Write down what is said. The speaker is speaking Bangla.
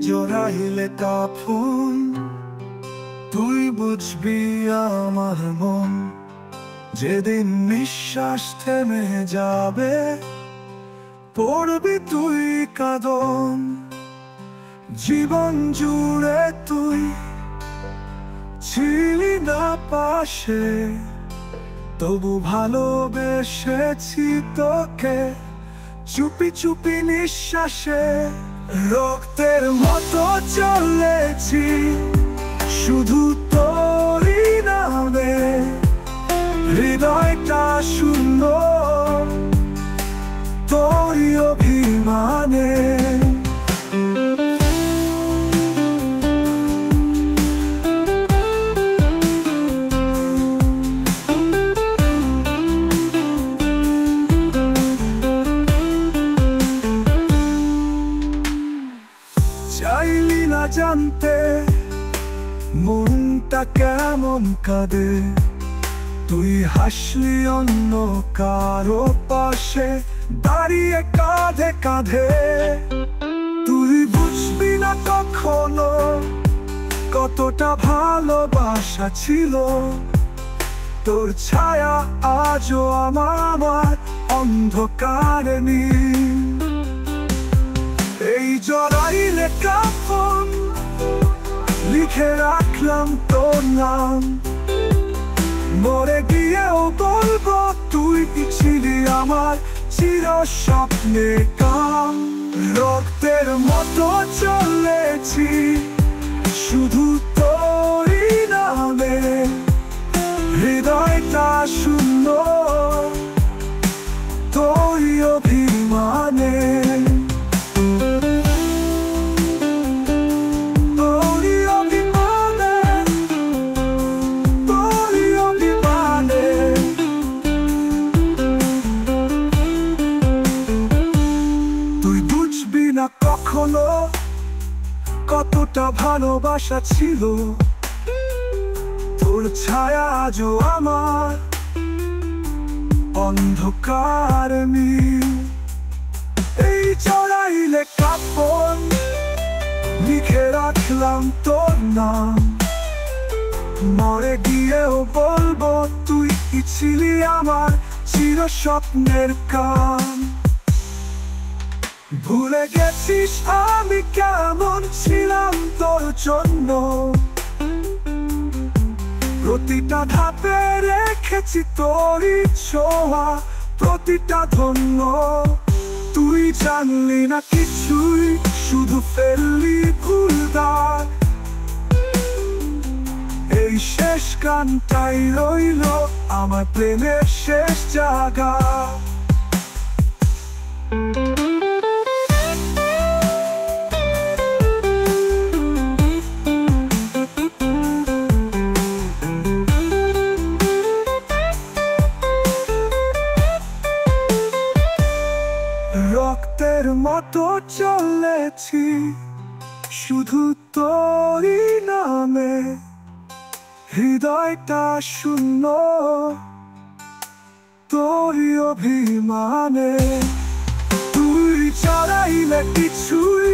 জড়াইলে কাফন, তুই বুঝবি আমার মন। যেদিন নিঃশ্বাস থেমে যাবে, পড়বি তুই কাঁদন। জীবন জুড়ে তুই ছিলি না পাশে, তবু ভালোবেসেছি তোকে চুপি চুপি নিঃশ্বাসে। রক্তের মতো চলেছি শুধু তোরই নামে, হৃদয়টা শূন্য তোরই অভিমানে। চাইলি না জানতে মনটা কেমন কাঁদে, তুই হাসলি অন্য কারো পাশে দাঁড়িয়ে কাঁধে কাঁধে। তুই বুঝবি না কখনো কতটা ভালোবাসা ছিল, তোর ছায়া আজও আমার অন্ধকারে নীল। এই জড়াইলে কাফন, লিখে রাখলাম তোর নাম। মরে গিয়েও বলবো তুই ছিলি আমার চির স্বপ্নের কাম। রক্তের মতো চলেছি শুধু তোরই নামে, হৃদয়টা শূন্য তোরই অভিমানে। কখনো কতটা ভালোবাসা ছিল, তোর ছায়া আজও আমার অন্ধকার নীল। এই জড়াইলে কাফন, লিখে রাখলাম তোর নাম। মরে গিয়েও বলবো তুই ছিলি আমার চির স্বপ্নের কাম। ভুলে গেছিস আমি কেমন ছিলাম তোর জন্য, প্রতিটা ধাপে রেখেছি তোরই ছোঁয়া, প্রতিটা ধন্য। তুই জানলি না কিছুই, শুধু ফেললি ভুল দাগ। এই শেষ গানটাই রইল আমার প্রেমের শেষ জায়গা। রক্তের মতো চলেছি শুধু তোরই নামে, হৃদয়টা শূন্য তোরই অভিমানে। তুই চড়াইলে কিছুই